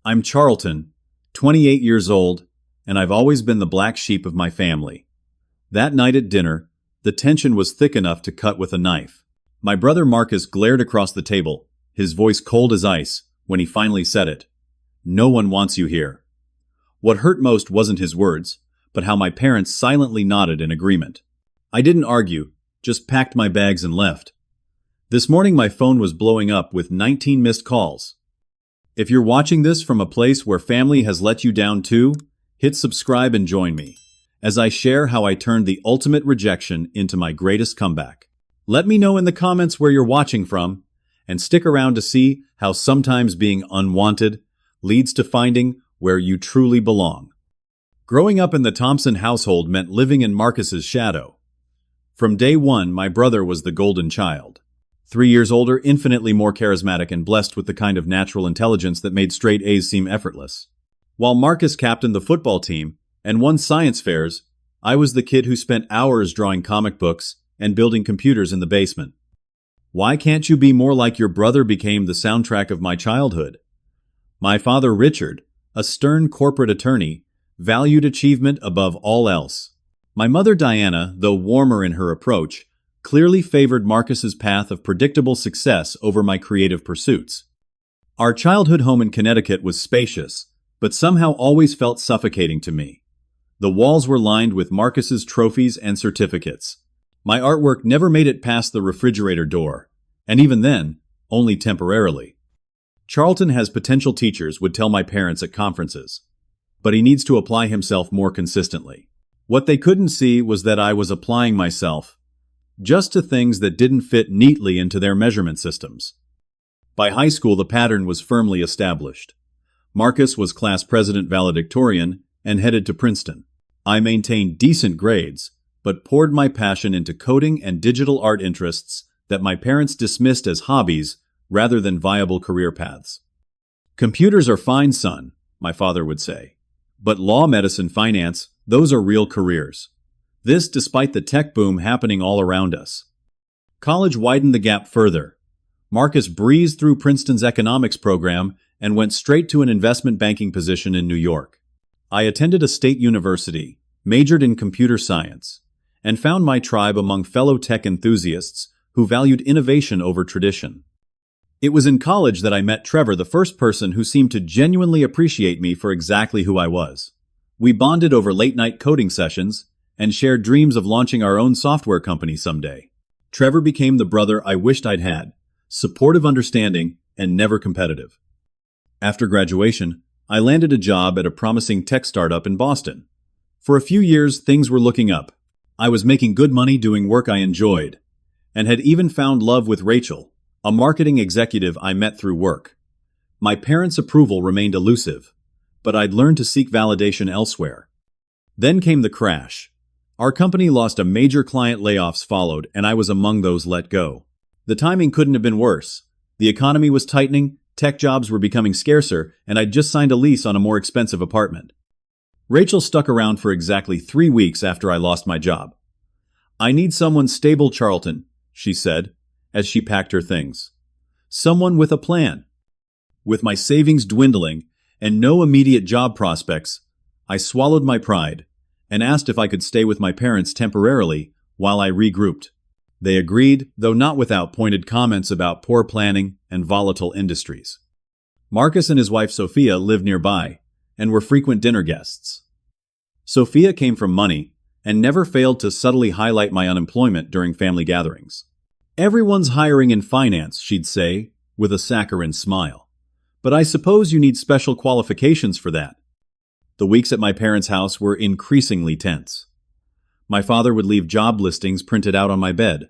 I'm Charlton, 28 years old, and I've always been the black sheep of my family. That night at dinner, the tension was thick enough to cut with a knife. My brother Marcus glared across the table, his voice cold as ice, when he finally said it. No one wants you here. What hurt most wasn't his words, but how my parents silently nodded in agreement. I didn't argue, just packed my bags and left. This morning my phone was blowing up with 19 missed calls. If you're watching this from a place where family has let you down too, hit subscribe and join me, as I share how I turned the ultimate rejection into my greatest comeback. Let me know in the comments where you're watching from, and stick around to see how sometimes being unwanted leads to finding where you truly belong. Growing up in the Thompson household meant living in Marcus's shadow. From day one, my brother was the golden child. 3 years older, infinitely more charismatic and blessed with the kind of natural intelligence that made straight A's seem effortless. While Marcus captained the football team and won science fairs, I was the kid who spent hours drawing comic books and building computers in the basement. Why can't you be more like your brother became the soundtrack of my childhood. My father, Richard, a stern corporate attorney, valued achievement above all else. My mother, Diana, though warmer in her approach, clearly favored Marcus's path of predictable success over my creative pursuits. Our childhood home in Connecticut was spacious, but somehow always felt suffocating to me. The walls were lined with Marcus's trophies and certificates. My artwork never made it past the refrigerator door, and even then, only temporarily. Charlton has potential teachers, would tell my parents at conferences, but he needs to apply himself more consistently. What they couldn't see was that I was applying myself just to things that didn't fit neatly into their measurement systems. By high school, the pattern was firmly established. Marcus was class president valedictorian and headed to Princeton. I maintained decent grades, but poured my passion into coding and digital art interests that my parents dismissed as hobbies rather than viable career paths. Computers are fine, son, my father would say. But law, medicine, finance, those are real careers. This despite the tech boom happening all around us. College widened the gap further. Marcus breezed through Princeton's economics program and went straight to an investment banking position in New York. I attended a state university, majored in computer science, and found my tribe among fellow tech enthusiasts who valued innovation over tradition. It was in college that I met Trevor, the first person who seemed to genuinely appreciate me for exactly who I was. We bonded over late-night coding sessions and shared dreams of launching our own software company someday. Trevor became the brother I wished I'd had, supportive, understanding, and never competitive. After graduation, I landed a job at a promising tech startup in Boston. For a few years, things were looking up. I was making good money doing work I enjoyed, and had even found love with Rachel, a marketing executive I met through work. My parents' approval remained elusive, but I'd learned to seek validation elsewhere. Then came the crash. Our company lost a major client, layoffs followed, and I was among those let go. The timing couldn't have been worse. The economy was tightening, tech jobs were becoming scarcer, and I'd just signed a lease on a more expensive apartment. Rachel stuck around for exactly 3 weeks after I lost my job. "I need someone stable, Charlton," she said, as she packed her things. "Someone with a plan." With my savings dwindling and no immediate job prospects, I swallowed my pride and asked if I could stay with my parents temporarily while I regrouped. They agreed, though not without pointed comments about poor planning and volatile industries. Marcus and his wife Sophia lived nearby and were frequent dinner guests. Sophia came from money and never failed to subtly highlight my unemployment during family gatherings. "Everyone's hiring in finance," she'd say, with a saccharine smile. "But I suppose you need special qualifications for that." The weeks at my parents' house were increasingly tense. My father would leave job listings printed out on my bed,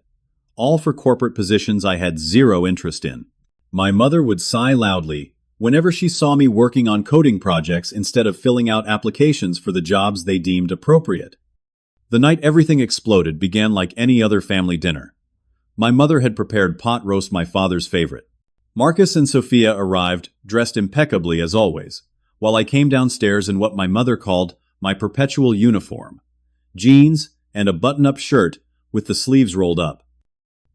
all for corporate positions I had zero interest in. My mother would sigh loudly whenever she saw me working on coding projects instead of filling out applications for the jobs they deemed appropriate. The night everything exploded began like any other family dinner. My mother had prepared pot roast, my father's favorite. Marcus and Sophia arrived, dressed impeccably as always, while I came downstairs in what my mother called my perpetual uniform: jeans and a button-up shirt with the sleeves rolled up.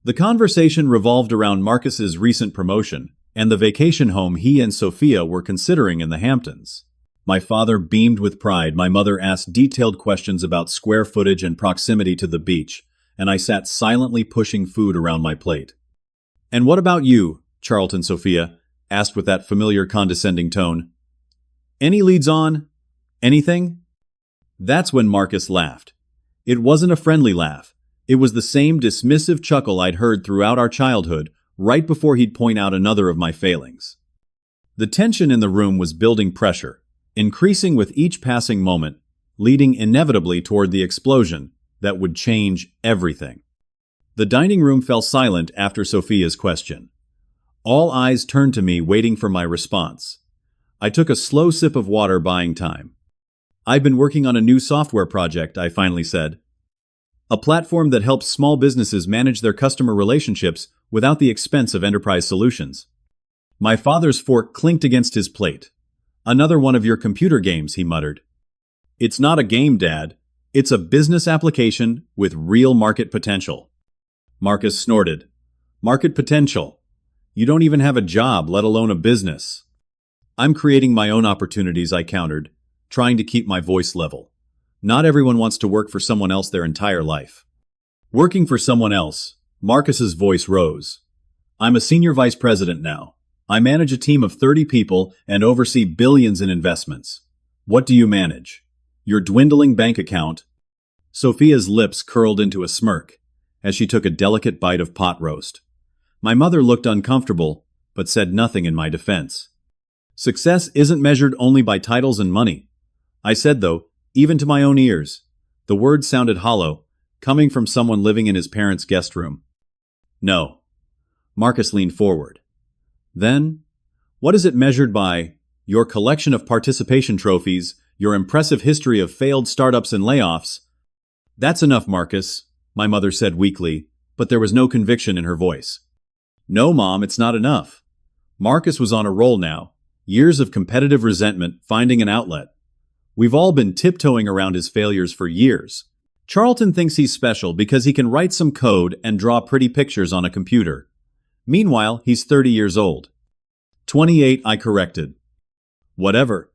The conversation revolved around Marcus's recent promotion and the vacation home he and Sophia were considering in the Hamptons. My father beamed with pride, my mother asked detailed questions about square footage and proximity to the beach, and I sat silently pushing food around my plate. "And what about you?" Charlton Sophia asked with that familiar condescending tone. "Any leads on? Anything?" That's when Marcus laughed. It wasn't a friendly laugh. It was the same dismissive chuckle I'd heard throughout our childhood, right before he'd point out another of my failings. The tension in the room was building pressure, increasing with each passing moment, leading inevitably toward the explosion that would change everything. The dining room fell silent after Sophia's question. All eyes turned to me, waiting for my response. I took a slow sip of water, buying time. "I've been working on a new software project," I finally said. "A platform that helps small businesses manage their customer relationships without the expense of enterprise solutions." My father's fork clinked against his plate. "Another one of your computer games," he muttered. "It's not a game, Dad. It's a business application with real market potential." Marcus snorted. "Market potential? You don't even have a job, let alone a business." "I'm creating my own opportunities," I countered, trying to keep my voice level. Not everyone wants to work for someone else their entire life. "Working for someone else," Marcus's voice rose. "I'm a senior vice president now. I manage a team of 30 people and oversee billions in investments. What do you manage? Your dwindling bank account?" Sophia's lips curled into a smirk as she took a delicate bite of pot roast. My mother looked uncomfortable, but said nothing in my defense. "Success isn't measured only by titles and money," I said, though, even to my own ears. The words sounded hollow, coming from someone living in his parents' guest room. "No." Marcus leaned forward. "Then, what is it measured by? Your collection of participation trophies, your impressive history of failed startups and layoffs?" "That's enough, Marcus," my mother said weakly, but there was no conviction in her voice. "No, Mom, it's not enough." Marcus was on a roll now, years of competitive resentment finding an outlet. We've all been tiptoeing around his failures for years. Charlton thinks he's special because he can write some code and draw pretty pictures on a computer. Meanwhile, he's 30 years old. 28, I corrected. "Whatever.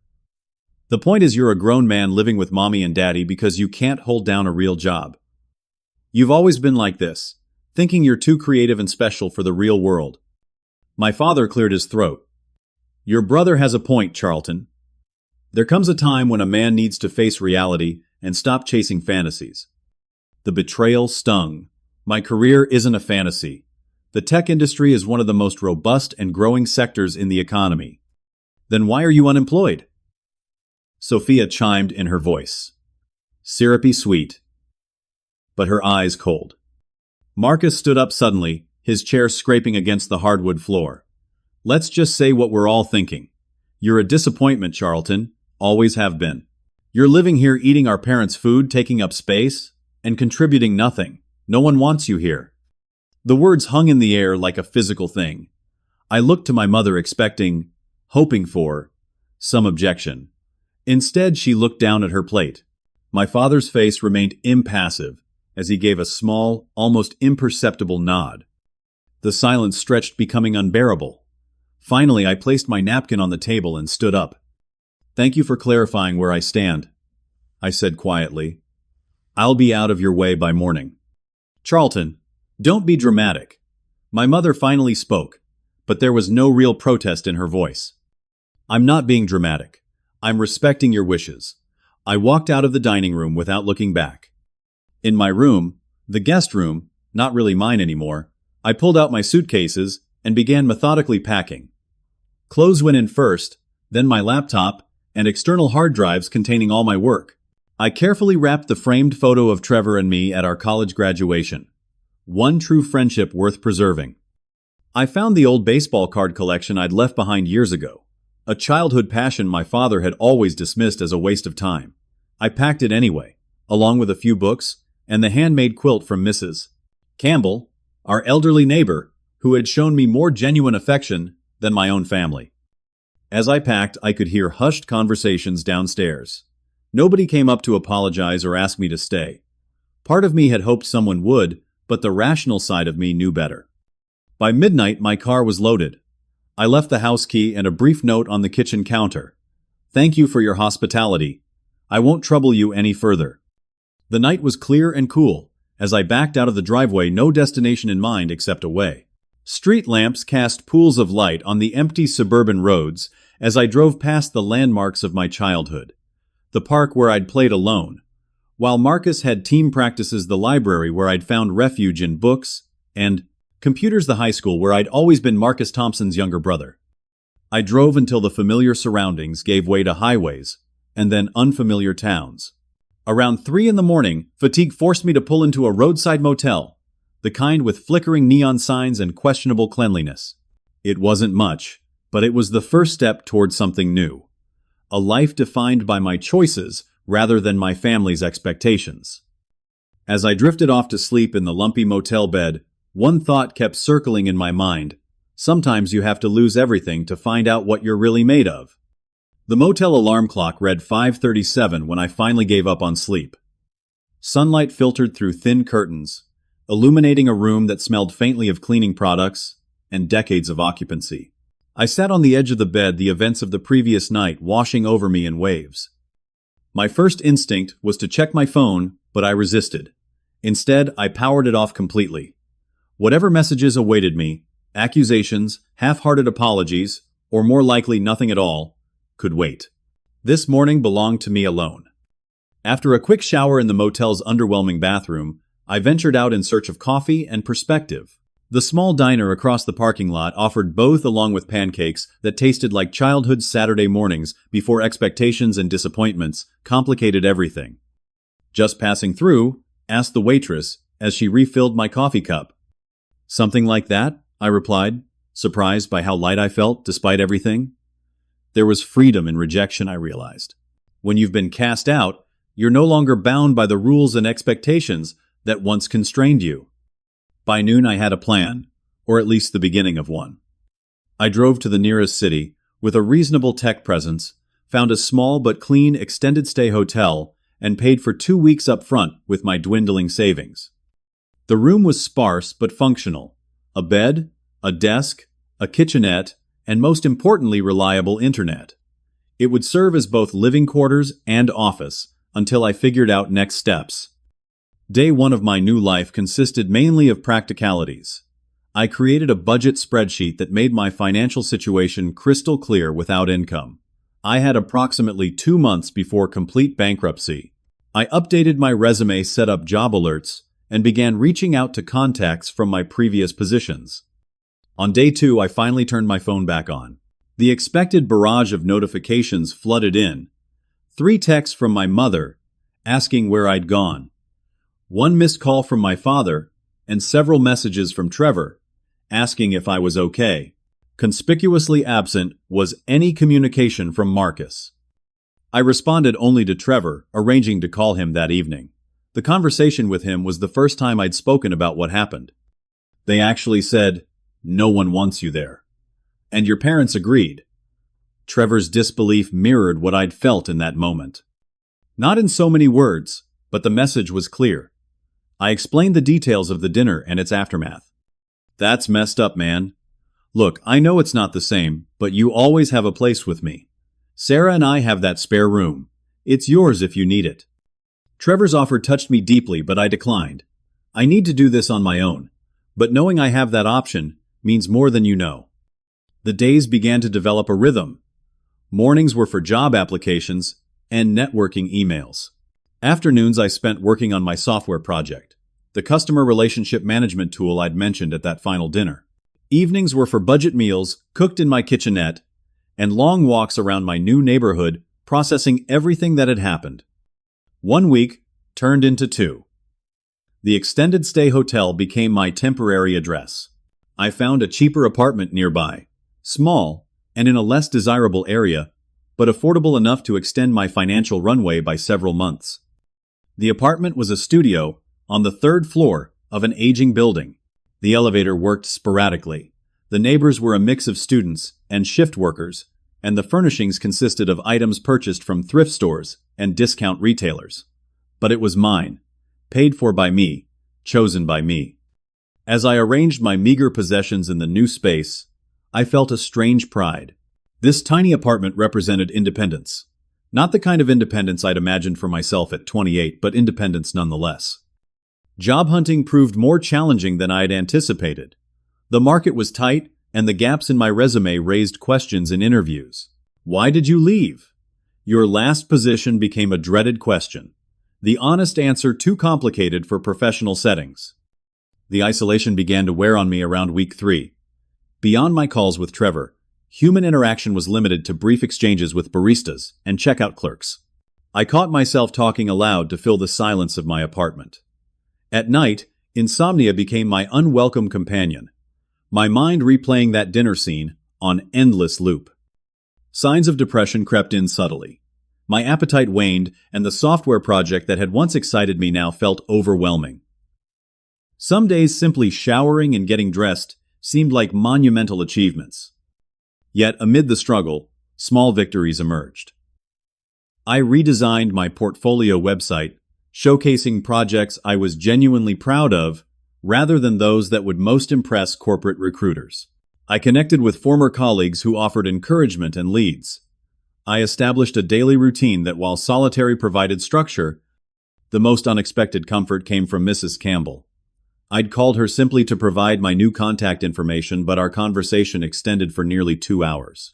The point is you're a grown man living with mommy and daddy because you can't hold down a real job. You've always been like this, thinking you're too creative and special for the real world." My father cleared his throat. "Your brother has a point, Charlton. There comes a time when a man needs to face reality and stop chasing fantasies." The betrayal stung. My career isn't a fantasy. The tech industry is one of the most robust and growing sectors in the economy. "Then why are you unemployed?" Sophia chimed in, her voice syrupy sweet, but her eyes cold. Marcus stood up suddenly, his chair scraping against the hardwood floor. "Let's just say what we're all thinking. You're a disappointment, Charlton. Always have been. You're living here eating our parents' food, taking up space, and contributing nothing. No one wants you here." The words hung in the air like a physical thing. I looked to my mother expecting, hoping for, some objection. Instead, she looked down at her plate. My father's face remained impassive as he gave a small, almost imperceptible nod. The silence stretched, becoming unbearable. Finally, I placed my napkin on the table and stood up. "Thank you for clarifying where I stand," I said quietly. "I'll be out of your way by morning." "Charlton, don't be dramatic." My mother finally spoke, but there was no real protest in her voice. "I'm not being dramatic. I'm respecting your wishes." I walked out of the dining room without looking back. In my room, the guest room, not really mine anymore, I pulled out my suitcases and began methodically packing. Clothes went in first, then my laptop, and external hard drives containing all my work. I carefully wrapped the framed photo of Trevor and me at our college graduation. One true friendship worth preserving. I found the old baseball card collection I'd left behind years ago, a childhood passion my father had always dismissed as a waste of time. I packed it anyway, along with a few books and the handmade quilt from Mrs. Campbell, our elderly neighbor, who had shown me more genuine affection than my own family. As I packed, I could hear hushed conversations downstairs. Nobody came up to apologize or ask me to stay. Part of me had hoped someone would, but the rational side of me knew better. By midnight, my car was loaded. I left the house key and a brief note on the kitchen counter. Thank you for your hospitality. I won't trouble you any further. The night was clear and cool. As I backed out of the driveway, no destination in mind except away. Street lamps cast pools of light on the empty suburban roads as I drove past the landmarks of my childhood. The park where I'd played alone, while Marcus had team practices, the library where I'd found refuge in books, and computers, the high school where I'd always been Marcus Thompson's younger brother. I drove until the familiar surroundings gave way to highways, and then unfamiliar towns. Around 3 in the morning, fatigue forced me to pull into a roadside motel, the kind with flickering neon signs and questionable cleanliness. It wasn't much, but it was the first step toward something new. A life defined by my choices rather than my family's expectations. As I drifted off to sleep in the lumpy motel bed, one thought kept circling in my mind. Sometimes you have to lose everything to find out what you're really made of. The motel alarm clock read 5:37 when I finally gave up on sleep. Sunlight filtered through thin curtains, illuminating a room that smelled faintly of cleaning products and decades of occupancy. I sat on the edge of the bed, the events of the previous night washing over me in waves. My first instinct was to check my phone, but I resisted. Instead, I powered it off completely. Whatever messages awaited me, accusations, half-hearted apologies, or more likely nothing at all, could wait. This morning belonged to me alone. After a quick shower in the motel's underwhelming bathroom, I ventured out in search of coffee and perspective. The small diner across the parking lot offered both, along with pancakes that tasted like childhood Saturday mornings before expectations and disappointments complicated everything. Just passing through, asked the waitress as she refilled my coffee cup. Something like that, I replied, surprised by how light I felt despite everything. There was freedom in rejection, I realized. When you've been cast out, you're no longer bound by the rules and expectations that once constrained you. By noon I had a plan, or at least the beginning of one. I drove to the nearest city, with a reasonable tech presence, found a small but clean extended-stay hotel, and paid for 2 weeks up front with my dwindling savings. The room was sparse but functional. A bed, a desk, a kitchenette, and most importantly, reliable internet. It would serve as both living quarters and office until I figured out next steps. Day one of my new life consisted mainly of practicalities. I created a budget spreadsheet that made my financial situation crystal clear without income. I had approximately 2 months before complete bankruptcy. I updated my resume, set up job alerts, and began reaching out to contacts from my previous positions. On day 2, I finally turned my phone back on. The expected barrage of notifications flooded in. 3 texts from my mother, asking where I'd gone. 1 missed call from my father, and several messages from Trevor, asking if I was okay. Conspicuously absent was any communication from Marcus. I responded only to Trevor, arranging to call him that evening. The conversation with him was the first time I'd spoken about what happened. They actually said, "No one wants you there." And your parents agreed. Trevor's disbelief mirrored what I'd felt in that moment. Not in so many words, but the message was clear. I explained the details of the dinner and its aftermath. "That's messed up, man. Look, I know it's not the same, but you always have a place with me. Sarah and I have that spare room. It's yours if you need it." Trevor's offer touched me deeply, but I declined. I need to do this on my own, but knowing I have that option means more than you know. The days began to develop a rhythm. Mornings were for job applications and networking emails. Afternoons I spent working on my software project, the customer relationship management tool I'd mentioned at that final dinner. Evenings were for budget meals cooked in my kitchenette and long walks around my new neighborhood, processing everything that had happened. 1 week turned into 2. The extended stay hotel became my temporary address. I found a cheaper apartment nearby, small and in a less desirable area, but affordable enough to extend my financial runway by several months. The apartment was a studio on the 3rd floor of an aging building. The elevator worked sporadically. The neighbors were a mix of students and shift workers, and the furnishings consisted of items purchased from thrift stores and discount retailers. But it was mine, paid for by me, chosen by me. As I arranged my meager possessions in the new space, I felt a strange pride. This tiny apartment represented independence. Not the kind of independence I'd imagined for myself at 28, but independence nonetheless. Job hunting proved more challenging than I had anticipated. The market was tight, and the gaps in my resume raised questions in interviews. Why did you leave? Your last position became a dreaded question. The honest answer too complicated for professional settings. The isolation began to wear on me around week 3. Beyond my calls with Trevor, human interaction was limited to brief exchanges with baristas and checkout clerks. I caught myself talking aloud to fill the silence of my apartment. At night, insomnia became my unwelcome companion, my mind replaying that dinner scene on endless loop. Signs of depression crept in subtly. My appetite waned, and the software project that had once excited me now felt overwhelming. Some days simply showering and getting dressed seemed like monumental achievements. Yet amid the struggle, small victories emerged. I redesigned my portfolio website, showcasing projects I was genuinely proud of, rather than those that would most impress corporate recruiters. I connected with former colleagues who offered encouragement and leads. I established a daily routine that, while solitary, provided structure. The most unexpected comfort came from Mrs. Campbell. I'd called her simply to provide my new contact information, but our conversation extended for nearly 2 hours.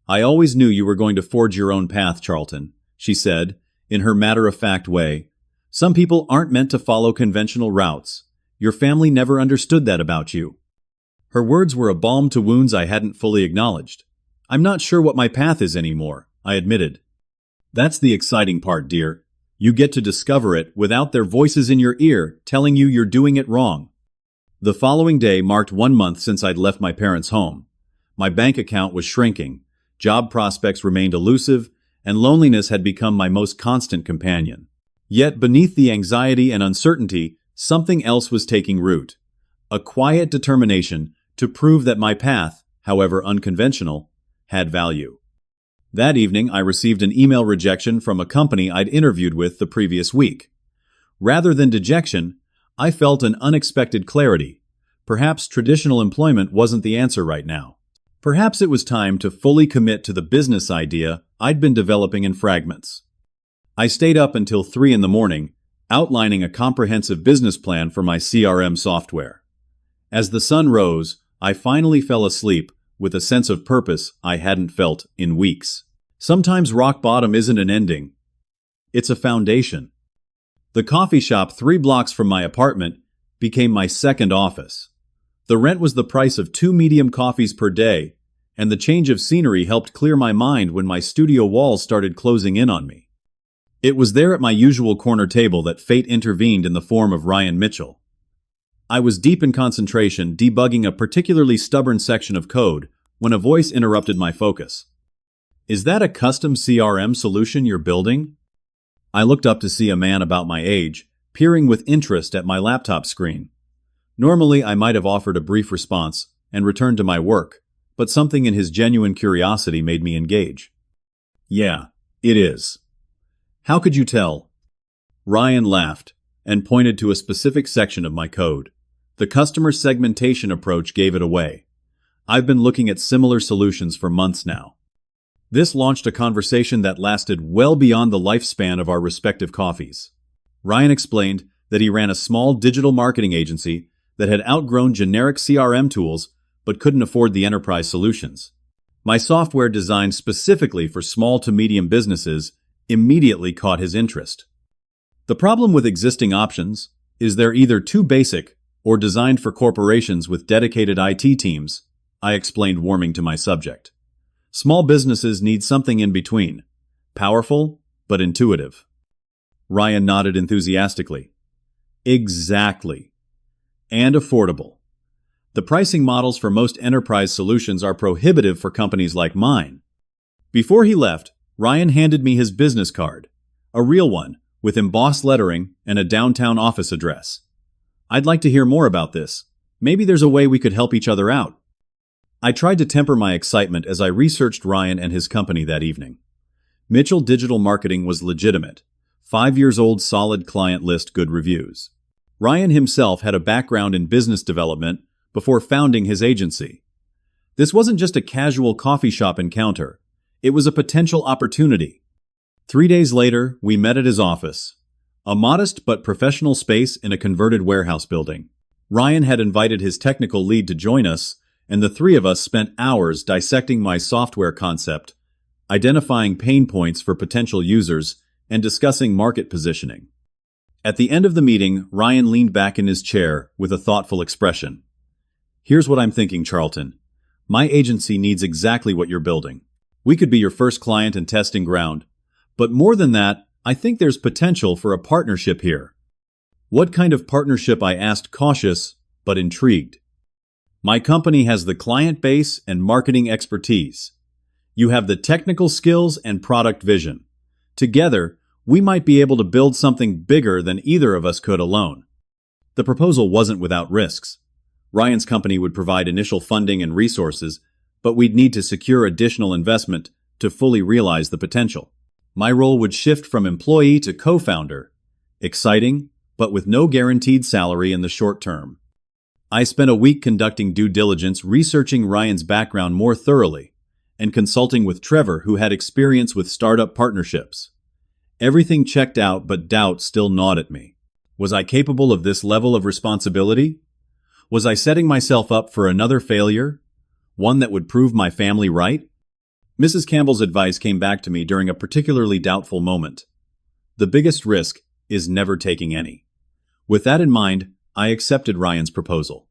"I always knew you were going to forge your own path, Charlton," she said, in her matter-of-fact way. "Some people aren't meant to follow conventional routes. Your family never understood that about you." Her words were a balm to wounds I hadn't fully acknowledged. "I'm not sure what my path is anymore," I admitted. "That's the exciting part, dear. You get to discover it without their voices in your ear telling you you're doing it wrong." The following day marked 1 month since I'd left my parents' home. My bank account was shrinking, job prospects remained elusive, and loneliness had become my most constant companion. Yet beneath the anxiety and uncertainty, something else was taking root. A quiet determination to prove that my path, however unconventional, had value. That evening, I received an email rejection from a company I'd interviewed with the previous week. Rather than dejection, I felt an unexpected clarity. Perhaps traditional employment wasn't the answer right now. Perhaps it was time to fully commit to the business idea I'd been developing in fragments. I stayed up until 3 in the morning, outlining a comprehensive business plan for my CRM software. As the sun rose, I finally fell asleep with a sense of purpose I hadn't felt in weeks. Sometimes rock bottom isn't an ending. It's a foundation. The coffee shop 3 blocks from my apartment became my second office. The rent was the price of 2 medium coffees per day, and the change of scenery helped clear my mind when my studio walls started closing in on me. It was there at my usual corner table that fate intervened in the form of Ryan Mitchell. I was deep in concentration, debugging a particularly stubborn section of code, when a voice interrupted my focus. "Is that a custom CRM solution you're building?" I looked up to see a man about my age, peering with interest at my laptop screen. Normally, I might have offered a brief response and returned to my work, but something in his genuine curiosity made me engage. "Yeah, it is." "How could you tell?" Ryan laughed and pointed to a specific section of my code. The customer segmentation approach gave it away. I've been looking at similar solutions for months now. This launched a conversation that lasted well beyond the lifespan of our respective coffees. Ryan explained that he ran a small digital marketing agency that had outgrown generic CRM tools but couldn't afford the enterprise solutions. My software, designed specifically for small to medium businesses, immediately caught his interest. "The problem with existing options is they're either too basic or designed for corporations with dedicated IT teams," I explained, warming to my subject. "Small businesses need something in between, powerful but intuitive." Ryan nodded enthusiastically. "Exactly. And affordable. The pricing models for most enterprise solutions are prohibitive for companies like mine." Before he left, Ryan handed me his business card, a real one, with embossed lettering and a downtown office address. "I'd like to hear more about this. Maybe there's a way we could help each other out." I tried to temper my excitement as I researched Ryan and his company that evening. Mitchell Digital Marketing was legitimate. 5 years old, solid client list, good reviews. Ryan himself had a background in business development before founding his agency. This wasn't just a casual coffee shop encounter. It was a potential opportunity. 3 days later, we met at his office. A modest but professional space in a converted warehouse building. Ryan had invited his technical lead to join us, and the three of us spent hours dissecting my software concept, identifying pain points for potential users, and discussing market positioning. At the end of the meeting, Ryan leaned back in his chair with a thoughtful expression. "Here's what I'm thinking, Charlton. My agency needs exactly what you're building. We could be your first client and testing ground. But more than that, I think there's potential for a partnership here." "What kind of partnership?" I asked, cautious, but intrigued. "My company has the client base and marketing expertise. You have the technical skills and product vision. Together, we might be able to build something bigger than either of us could alone." The proposal wasn't without risks. Ryan's company would provide initial funding and resources, but we'd need to secure additional investment to fully realize the potential. My role would shift from employee to co-founder. Exciting, but with no guaranteed salary in the short term. I spent a week conducting due diligence, researching Ryan's background more thoroughly, and consulting with Trevor, who had experience with startup partnerships. Everything checked out, but doubt still gnawed at me. Was I capable of this level of responsibility? Was I setting myself up for another failure? One that would prove my family right? Mrs. Campbell's advice came back to me during a particularly doubtful moment. The biggest risk is never taking any. With that in mind, I accepted Ryan's proposal.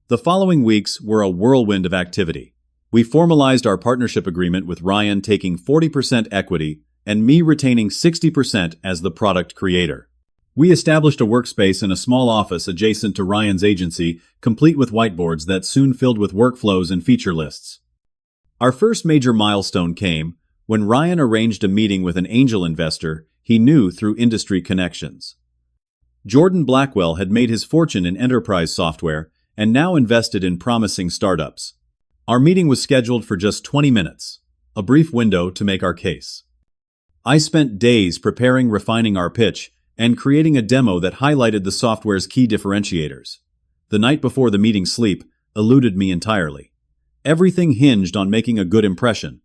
The following weeks were a whirlwind of activity. We formalized our partnership agreement with Ryan taking 40% equity and me retaining 60% as the product creator. We established a workspace in a small office adjacent to Ryan's agency, complete with whiteboards that soon filled with workflows and feature lists. Our first major milestone came when Ryan arranged a meeting with an angel investor he knew through industry connections. Jordan Blackwell had made his fortune in enterprise software and now invested in promising startups. Our meeting was scheduled for just 20 minutes, a brief window to make our case. I spent days preparing, refining our pitch, and creating a demo that highlighted the software's key differentiators. The night before the meeting, sleep eluded me entirely. Everything hinged on making a good impression.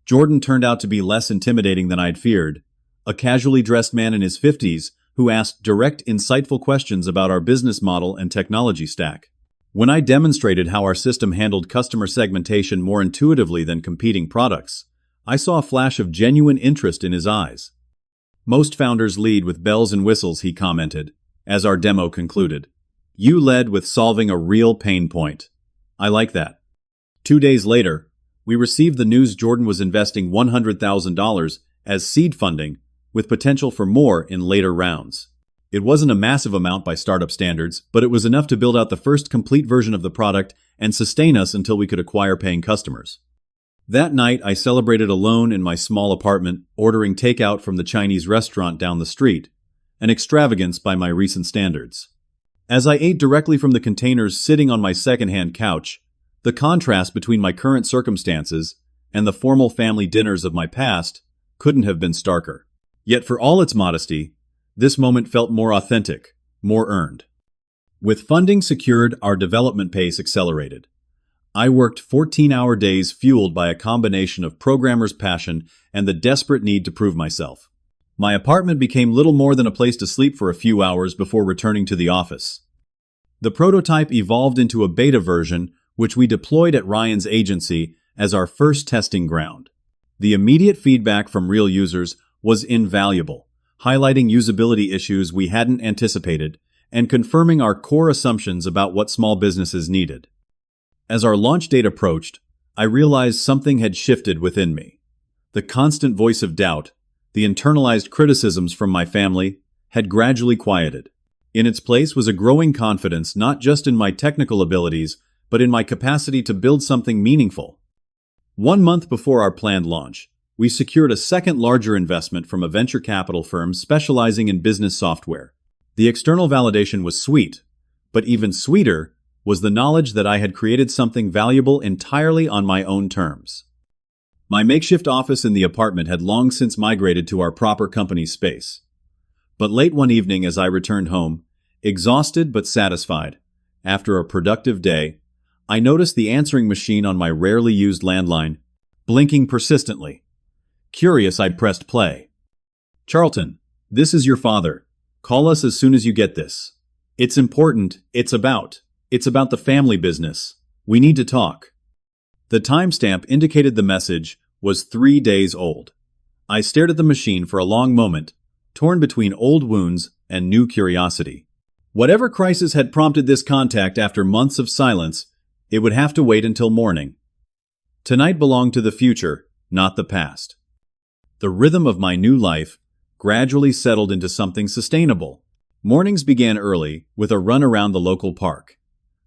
Jordan turned out to be less intimidating than I'd feared, a casually dressed man in his 50s who asked direct, insightful questions about our business model and technology stack. When I demonstrated how our system handled customer segmentation more intuitively than competing products, I saw a flash of genuine interest in his eyes. "Most founders lead with bells and whistles," he commented, as our demo concluded. "You led with solving a real pain point. I like that." 2 days later, we received the news Jordan was investing $100,000 as seed funding, with potential for more in later rounds. It wasn't a massive amount by startup standards, but it was enough to build out the first complete version of the product and sustain us until we could acquire paying customers. That night, I celebrated alone in my small apartment, ordering takeout from the Chinese restaurant down the street, an extravagance by my recent standards. As I ate directly from the containers sitting on my second-hand couch, the contrast between my current circumstances and the formal family dinners of my past couldn't have been starker. Yet for all its modesty, this moment felt more authentic, more earned. With funding secured, our development pace accelerated. I worked 14-hour days fueled by a combination of programmer's passion and the desperate need to prove myself. My apartment became little more than a place to sleep for a few hours before returning to the office. The prototype evolved into a beta version, which we deployed at Ryan's agency as our first testing ground. The immediate feedback from real users was invaluable, highlighting usability issues we hadn't anticipated and confirming our core assumptions about what small businesses needed. As our launch date approached, I realized something had shifted within me. The constant voice of doubt, the internalized criticisms from my family, had gradually quieted. In its place was a growing confidence not just in my technical abilities, but in my capacity to build something meaningful. 1 month before our planned launch, we secured a second larger investment from a venture capital firm specializing in business software. The external validation was sweet, but even sweeter was the knowledge that I had created something valuable entirely on my own terms. My makeshift office in the apartment had long since migrated to our proper company space. But late one evening as I returned home, exhausted but satisfied, after a productive day, I noticed the answering machine on my rarely used landline blinking persistently. Curious, I pressed play. "Charlton, this is your father. Call us as soon as you get this. It's important, it's about the family business. We need to talk." The timestamp indicated the message was 3 days old. I stared at the machine for a long moment, torn between old wounds and new curiosity. Whatever crisis had prompted this contact after months of silence, it would have to wait until morning. Tonight belonged to the future, not the past. The rhythm of my new life gradually settled into something sustainable. Mornings began early with a run around the local park,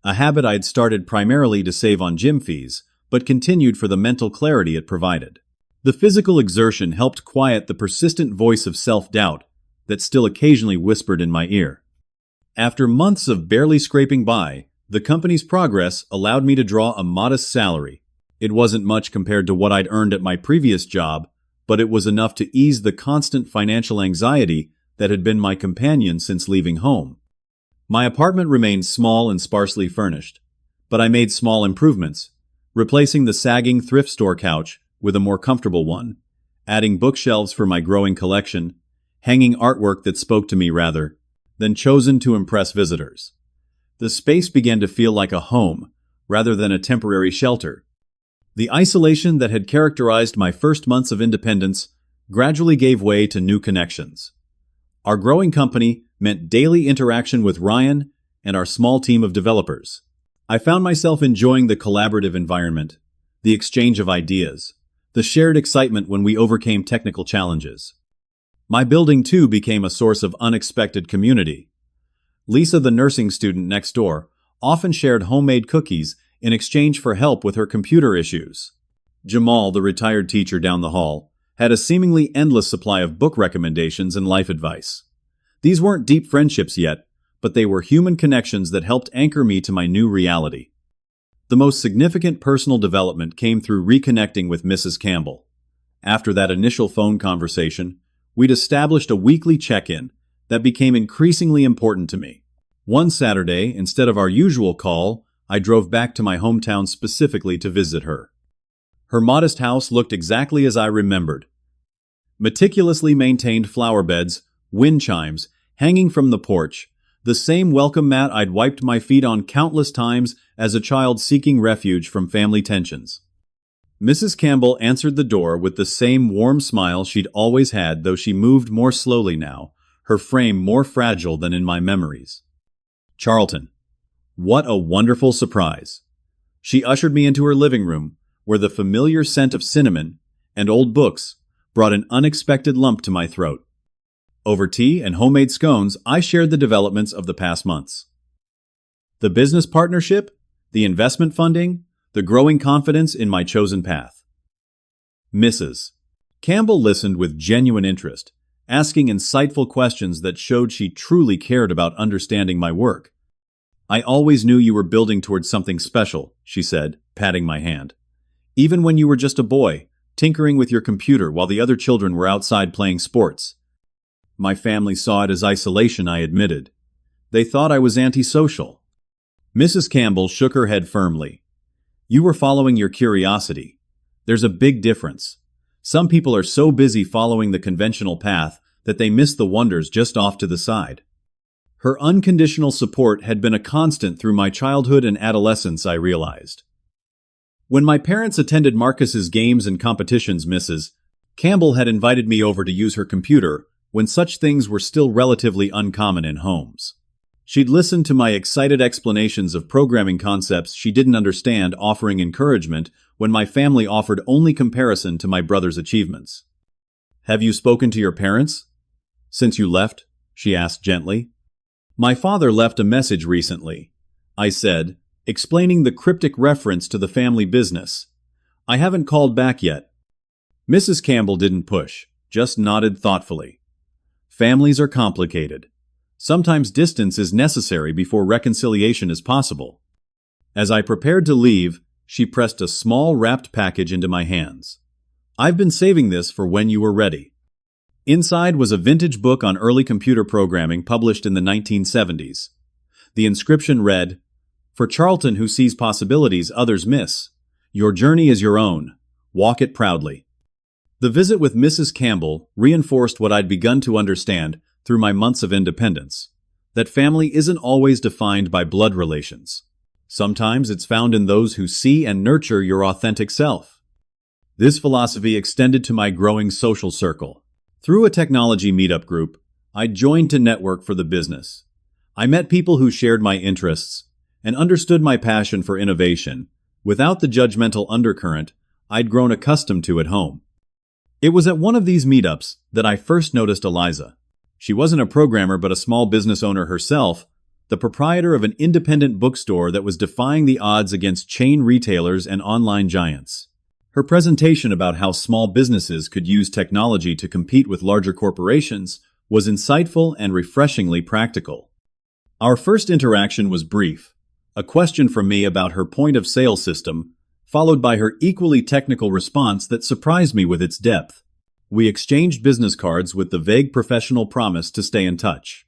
a habit I'd started primarily to save on gym fees, but continued for the mental clarity it provided. The physical exertion helped quiet the persistent voice of self-doubt that still occasionally whispered in my ear. After months of barely scraping by, the company's progress allowed me to draw a modest salary. It wasn't much compared to what I'd earned at my previous job, but it was enough to ease the constant financial anxiety that had been my companion since leaving home. My apartment remained small and sparsely furnished, but I made small improvements, replacing the sagging thrift store couch with a more comfortable one, adding bookshelves for my growing collection, hanging artwork that spoke to me rather than chosen to impress visitors. The space began to feel like a home rather than a temporary shelter. The isolation that had characterized my first months of independence gradually gave way to new connections. Our growing company meant daily interaction with Ryan and our small team of developers. I found myself enjoying the collaborative environment, the exchange of ideas, the shared excitement when we overcame technical challenges. My building, too, became a source of unexpected community. Lisa, the nursing student next door, often shared homemade cookies in exchange for help with her computer issues. Jamal, the retired teacher down the hall, had a seemingly endless supply of book recommendations and life advice. These weren't deep friendships yet, but they were human connections that helped anchor me to my new reality. The most significant personal development came through reconnecting with Mrs. Campbell. After that initial phone conversation, we'd established a weekly check-in that became increasingly important to me. One Saturday, instead of our usual call, I drove back to my hometown specifically to visit her. Her modest house looked exactly as I remembered. Meticulously maintained flower beds, wind chimes, hanging from the porch, the same welcome mat I'd wiped my feet on countless times as a child seeking refuge from family tensions. Mrs. Campbell answered the door with the same warm smile she'd always had, though she moved more slowly now, her frame more fragile than in my memories. "Charlton, what a wonderful surprise." She ushered me into her living room, where the familiar scent of cinnamon and old books brought an unexpected lump to my throat. Over tea and homemade scones, I shared the developments of the past months. The business partnership, the investment funding, the growing confidence in my chosen path. Mrs. Campbell listened with genuine interest, asking insightful questions that showed she truly cared about understanding my work. "I always knew you were building towards something special," she said, patting my hand. "Even when you were just a boy, tinkering with your computer while the other children were outside playing sports." My family saw it as isolation, I admitted. They thought I was antisocial. Mrs. Campbell shook her head firmly. "You were following your curiosity. There's a big difference. Some people are so busy following the conventional path that they miss the wonders just off to the side." Her unconditional support had been a constant through my childhood and adolescence, I realized. When my parents attended Marcus's games and competitions, Mrs. Campbell had invited me over to use her computer when such things were still relatively uncommon in homes. She'd listened to my excited explanations of programming concepts she didn't understand, offering encouragement when my family offered only comparison to my brother's achievements. "Have you spoken to your parents since you left?" she asked gently. "My father left a message recently," I said, explaining the cryptic reference to the family business. "I haven't called back yet." Mrs. Campbell didn't push, just nodded thoughtfully. Families are complicated. Sometimes distance is necessary before reconciliation is possible. As I prepared to leave, she pressed a small wrapped package into my hands. "I've been saving this for when you were ready." Inside was a vintage book on early computer programming published in the 1970s. The inscription read, For Charlton, who sees possibilities others miss, your journey is your own. Walk it proudly. The visit with Mrs. Campbell reinforced what I'd begun to understand through my months of independence, that family isn't always defined by blood relations. Sometimes it's found in those who see and nurture your authentic self. This philosophy extended to my growing social circle. Through a technology meetup group, I joined to network for the business. I met people who shared my interests and understood my passion for innovation without the judgmental undercurrent I'd grown accustomed to at home. It was at one of these meetups that I first noticed Eliza. She wasn't a programmer but a small business owner herself, the proprietor of an independent bookstore that was defying the odds against chain retailers and online giants. Her presentation about how small businesses could use technology to compete with larger corporations was insightful and refreshingly practical. Our first interaction was brief, a question from me about her point-of-sale system, followed by her equally technical response that surprised me with its depth. We exchanged business cards with the vague professional promise to stay in touch.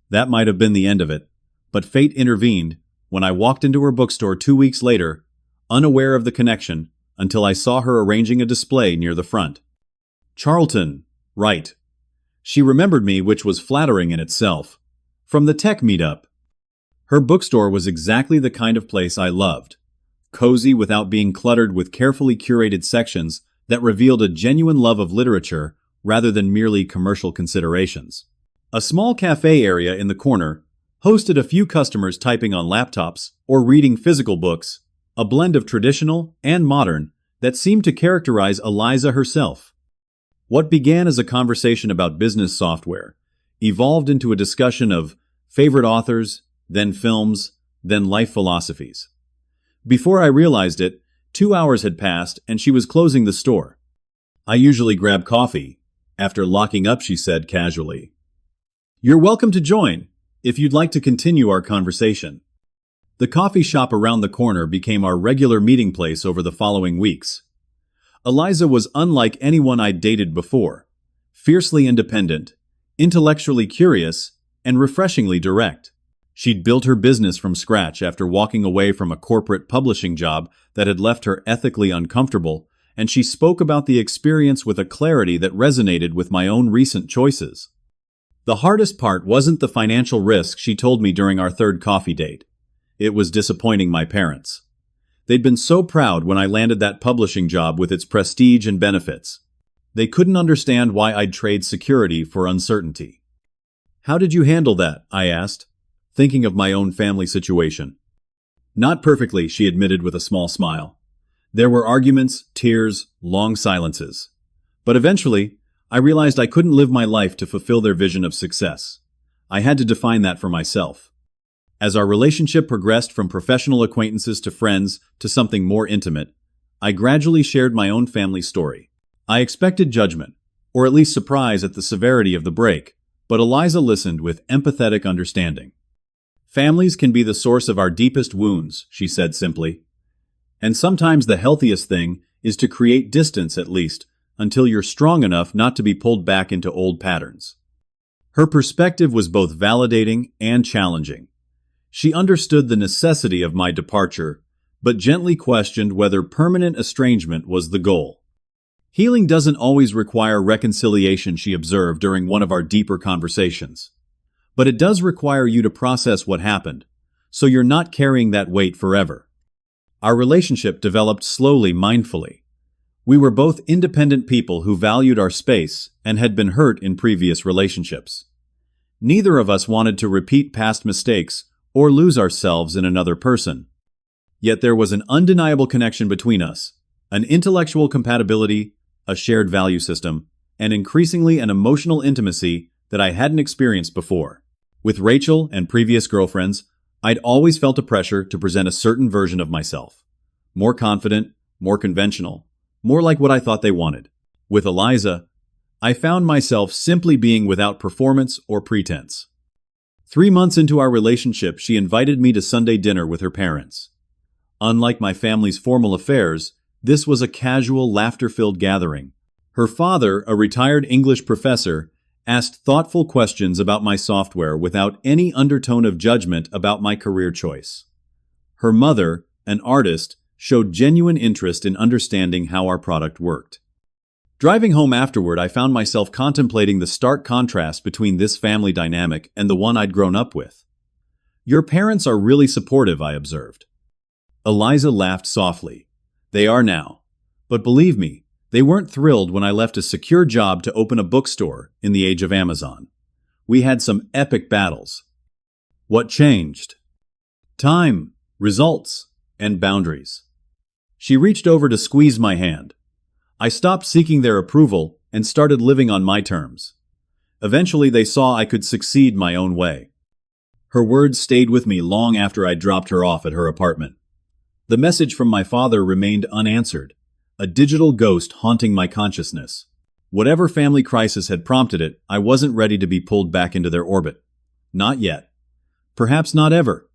That might have been the end of it, but fate intervened when I walked into her bookstore 2 weeks later, unaware of the connection, until I saw her arranging a display near the front. Charlton, right. She remembered me, which was flattering in itself. From the tech meetup. Her bookstore was exactly the kind of place I loved. Cozy without being cluttered with carefully curated sections that revealed a genuine love of literature rather than merely commercial considerations. A small cafe area in the corner hosted a few customers typing on laptops or reading physical books, a blend of traditional and modern that seemed to characterize Eliza herself. What began as a conversation about business software evolved into a discussion of favorite authors, then films, then life philosophies. Before I realized it, 2 hours had passed and she was closing the store. I usually grab coffee. After locking up, she said casually, "You're welcome to join, if you'd like to continue our conversation." The coffee shop around the corner became our regular meeting place over the following weeks. Eliza was unlike anyone I'd dated before, fiercely independent, intellectually curious, and refreshingly direct. She'd built her business from scratch after walking away from a corporate publishing job that had left her ethically uncomfortable, and she spoke about the experience with a clarity that resonated with my own recent choices. The hardest part wasn't the financial risk, she told me during our third coffee date. It was disappointing my parents. They'd been so proud when I landed that publishing job with its prestige and benefits. They couldn't understand why I'd trade security for uncertainty. "How did you handle that?" I asked, thinking of my own family situation. "Not perfectly," she admitted with a small smile. "There were arguments, tears, long silences. But eventually, I realized I couldn't live my life to fulfill their vision of success. I had to define that for myself. As our relationship progressed from professional acquaintances to friends to something more intimate, I gradually shared my own family story. I expected judgment, or at least surprise at the severity of the break, but Eliza listened with empathetic understanding. "Families can be the source of our deepest wounds," she said simply. "And sometimes the healthiest thing is to create distance, at least, until you're strong enough not to be pulled back into old patterns." Her perspective was both validating and challenging. She understood the necessity of my departure, but gently questioned whether permanent estrangement was the goal. "Healing doesn't always require reconciliation," she observed during one of our deeper conversations. "But it does require you to process what happened, so you're not carrying that weight forever." Our relationship developed slowly, mindfully. We were both independent people who valued our space and had been hurt in previous relationships. Neither of us wanted to repeat past mistakes or lose ourselves in another person. Yet there was an undeniable connection between us, an intellectual compatibility, a shared value system, and increasingly an emotional intimacy that I hadn't experienced before. With Rachel and previous girlfriends, I'd always felt a pressure to present a certain version of myself. More confident, more conventional, more like what I thought they wanted. With Eliza, I found myself simply being without performance or pretense. 3 months into our relationship, she invited me to Sunday dinner with her parents. Unlike my family's formal affairs, this was a casual, laughter-filled gathering. Her father, a retired English professor, asked thoughtful questions about my software without any undertone of judgment about my career choice. Her mother, an artist, showed genuine interest in understanding how our product worked. Driving home afterward, I found myself contemplating the stark contrast between this family dynamic and the one I'd grown up with. "Your parents are really supportive," I observed. Eliza laughed softly. "They are now. But believe me, they weren't thrilled when I left a secure job to open a bookstore in the age of Amazon. We had some epic battles." "What changed?" "Time, results, and boundaries." She reached over to squeeze my hand. I stopped seeking their approval and started living on my terms. Eventually, they saw I could succeed my own way. Her words stayed with me long after I dropped her off at her apartment. The message from my father remained unanswered, a digital ghost haunting my consciousness. Whatever family crisis had prompted it, I wasn't ready to be pulled back into their orbit. Not yet. Perhaps not ever.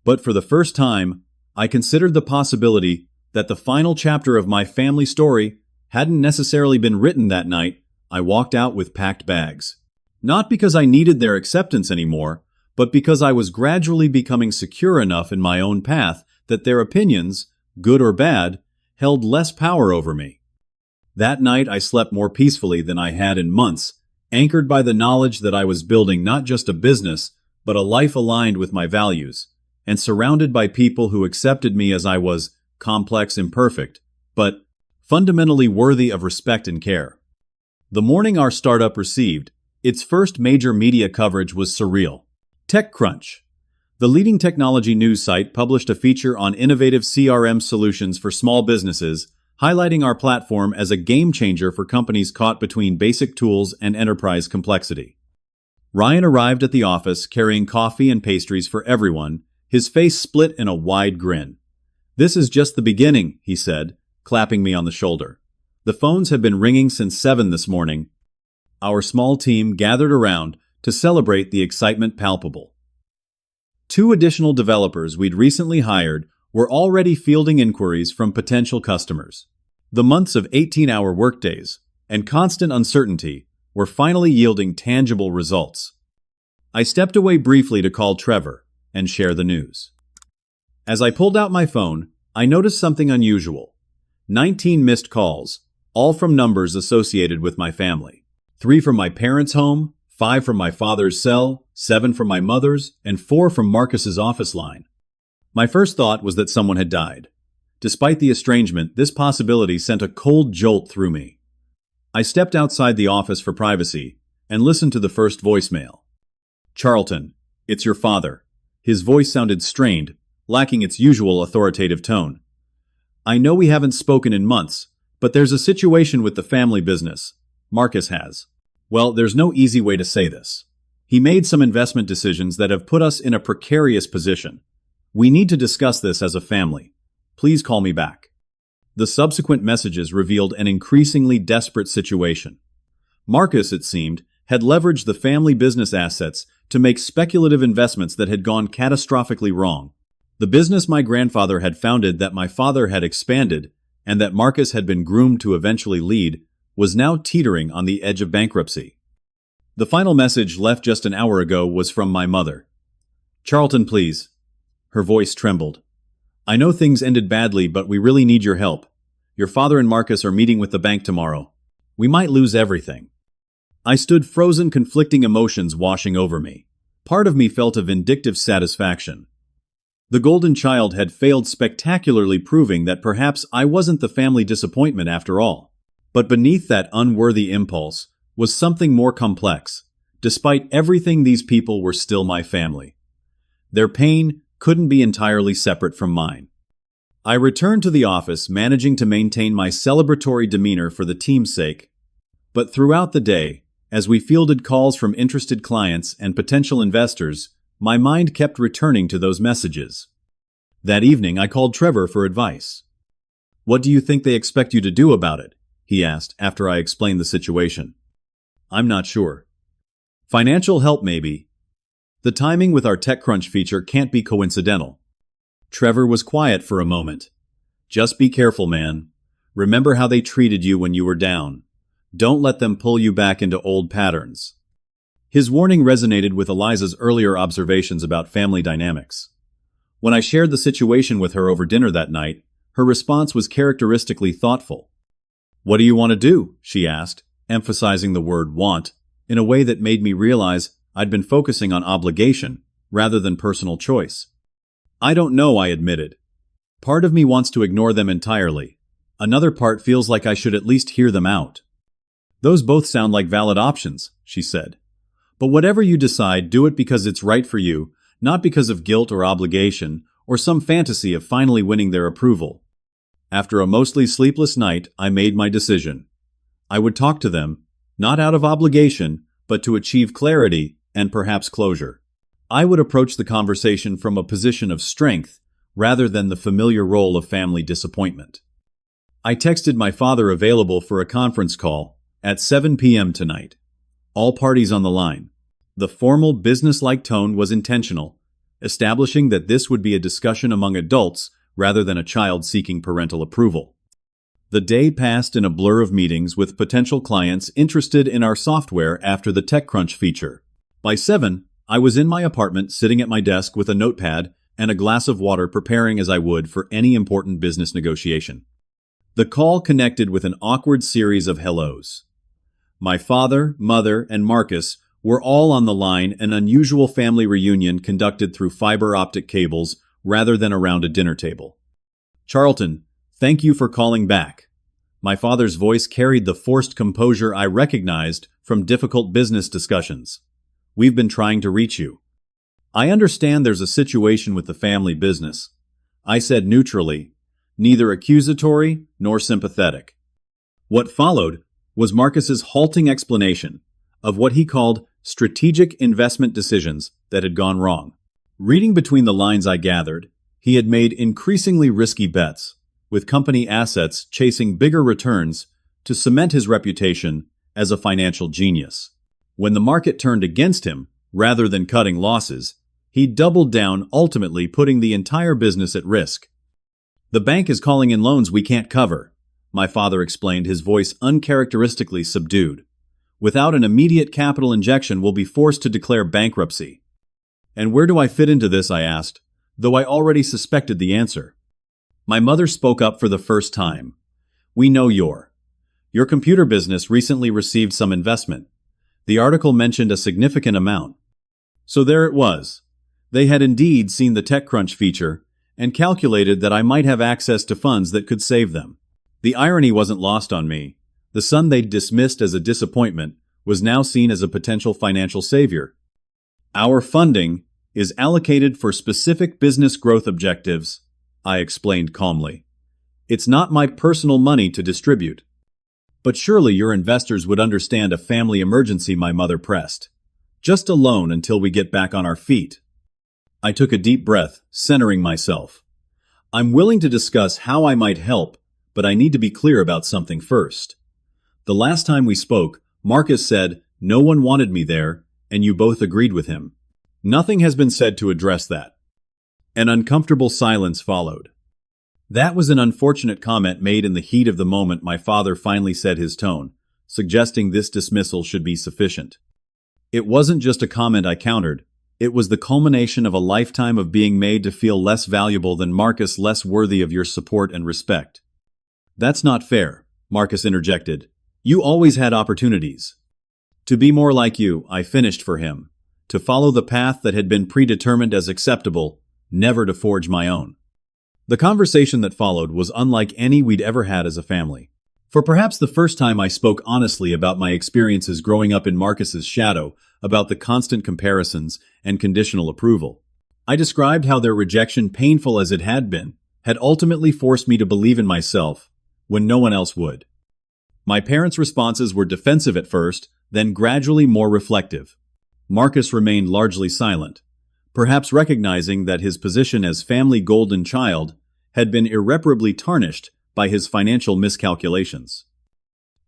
But for the first time, I considered the possibility that the final chapter of my family story hadn't necessarily been written that night. I walked out with packed bags. Not because I needed their acceptance anymore, but because I was gradually becoming secure enough in my own path that their opinions, good or bad, held less power over me. That night I slept more peacefully than I had in months, anchored by the knowledge that I was building not just a business, but a life aligned with my values, and surrounded by people who accepted me as I was, complex, imperfect, but fundamentally worthy of respect and care. The morning our startup received its first major media coverage was surreal. TechCrunch, the leading technology news site, published a feature on innovative CRM solutions for small businesses, highlighting our platform as a game changer for companies caught between basic tools and enterprise complexity. Ryan arrived at the office carrying coffee and pastries for everyone, his face split in a wide grin. "This is just the beginning," he said, clapping me on the shoulder. "The phones have been ringing since 7 this morning." Our small team gathered around to celebrate the excitement palpable. 2 additional developers we'd recently hired were already fielding inquiries from potential customers. The months of 18-hour workdays and constant uncertainty were finally yielding tangible results. I stepped away briefly to call Trevor and share the news. As I pulled out my phone, I noticed something unusual. 19 missed calls, all from numbers associated with my family. 3 from my parents' home, 5 from my father's cell, 7 from my mother's, and 4 from Marcus's office line. My first thought was that someone had died. Despite the estrangement, this possibility sent a cold jolt through me. I stepped outside the office for privacy and listened to the first voicemail. "Charlton, it's your father." His voice sounded strained, lacking its usual authoritative tone. "I know we haven't spoken in months, but there's a situation with the family business. Marcus has. Well, there's no easy way to say this. He made some investment decisions that have put us in a precarious position. We need to discuss this as a family. Please call me back." The subsequent messages revealed an increasingly desperate situation. Marcus, it seemed, had leveraged the family business assets to make speculative investments that had gone catastrophically wrong. The business my grandfather had founded, that my father had expanded, and that Marcus had been groomed to eventually lead, was now teetering on the edge of bankruptcy. The final message, left just an hour ago, was from my mother. "Charlton, please." Her voice trembled. "I know things ended badly, but we really need your help. Your father and Marcus are meeting with the bank tomorrow. We might lose everything." I stood frozen, conflicting emotions washing over me. Part of me felt a vindictive satisfaction. The golden child had failed spectacularly, proving that perhaps I wasn't the family disappointment after all. But beneath that unworthy impulse was something more complex. Despite everything, these people were still my family. Their pain couldn't be entirely separate from mine. I returned to the office, managing to maintain my celebratory demeanor for the team's sake. But throughout the day, as we fielded calls from interested clients and potential investors, my mind kept returning to those messages. That evening, I called Trevor for advice. "What do you think they expect you to do about it?" he asked after I explained the situation. "I'm not sure. Financial help, maybe. The timing with our TechCrunch feature can't be coincidental." Trevor was quiet for a moment. "Just be careful, man. Remember how they treated you when you were down. Don't let them pull you back into old patterns." His warning resonated with Eliza's earlier observations about family dynamics. When I shared the situation with her over dinner that night, her response was characteristically thoughtful. "What do you want to do?" she asked, emphasizing the word want, in a way that made me realize I'd been focusing on obligation rather than personal choice. "I don't know," I admitted. "Part of me wants to ignore them entirely. Another part feels like I should at least hear them out." "Those both sound like valid options," she said. "But whatever you decide, do it because it's right for you, not because of guilt or obligation, or some fantasy of finally winning their approval." After a mostly sleepless night, I made my decision. I would talk to them, not out of obligation, but to achieve clarity and perhaps closure. I would approach the conversation from a position of strength rather than the familiar role of family disappointment. I texted my father available for a conference call at 7 p.m. tonight. All parties on the line. The formal, business-like tone was intentional, establishing that this would be a discussion among adults rather than a child seeking parental approval. The day passed in a blur of meetings with potential clients interested in our software after the TechCrunch feature. By 7, I was in my apartment sitting at my desk with a notepad and a glass of water, preparing as I would for any important business negotiation. The call connected with an awkward series of hellos. My father, mother, and Marcus were all on the line, an unusual family reunion conducted through fiber optic cables rather than around a dinner table. "Charlton, thank you for calling back." My father's voice carried the forced composure I recognized from difficult business discussions. "We've been trying to reach you." "I understand there's a situation with the family business," I said neutrally, neither accusatory nor sympathetic. What followed was Marcus's halting explanation of what he called strategic investment decisions that had gone wrong. Reading between the lines, I gathered he had made increasingly risky bets, with company assets chasing bigger returns to cement his reputation as a financial genius. When the market turned against him, rather than cutting losses, he doubled down, ultimately putting the entire business at risk. "The bank is calling in loans we can't cover," my father explained, his voice uncharacteristically subdued. "Without an immediate capital injection, we'll be forced to declare bankruptcy." "And where do I fit into this?" I asked, though I already suspected the answer. My mother spoke up for the first time. "We know your computer business recently received some investment. The article mentioned a significant amount." So there it was. They had indeed seen the TechCrunch feature and calculated that I might have access to funds that could save them. The irony wasn't lost on me. The son they'd dismissed as a disappointment was now seen as a potential financial savior. "Our funding is allocated for specific business growth objectives," I explained calmly. "It's not my personal money to distribute." "But surely your investors would understand a family emergency," my mother pressed. "Just a loan until we get back on our feet." I took a deep breath, centering myself. "I'm willing to discuss how I might help, but I need to be clear about something first. The last time we spoke, Marcus said no one wanted me there, and you both agreed with him. Nothing has been said to address that." An uncomfortable silence followed. "That was an unfortunate comment made in the heat of the moment," my father finally said, his tone suggesting this dismissal should be sufficient. "It wasn't just a comment," I countered. "It was the culmination of a lifetime of being made to feel less valuable than Marcus, less worthy of your support and respect." "That's not fair," Marcus interjected. "You always had opportunities to be more like you," I finished for him. "To follow the path that had been predetermined as acceptable, never to forge my own." The conversation that followed was unlike any we'd ever had as a family. For perhaps the first time, I spoke honestly about my experiences growing up in Marcus's shadow, about the constant comparisons and conditional approval. I described how their rejection, painful as it had been, had ultimately forced me to believe in myself when no one else would. My parents' responses were defensive at first, then gradually more reflective. Marcus remained largely silent, perhaps recognizing that his position as family golden child had been irreparably tarnished by his financial miscalculations.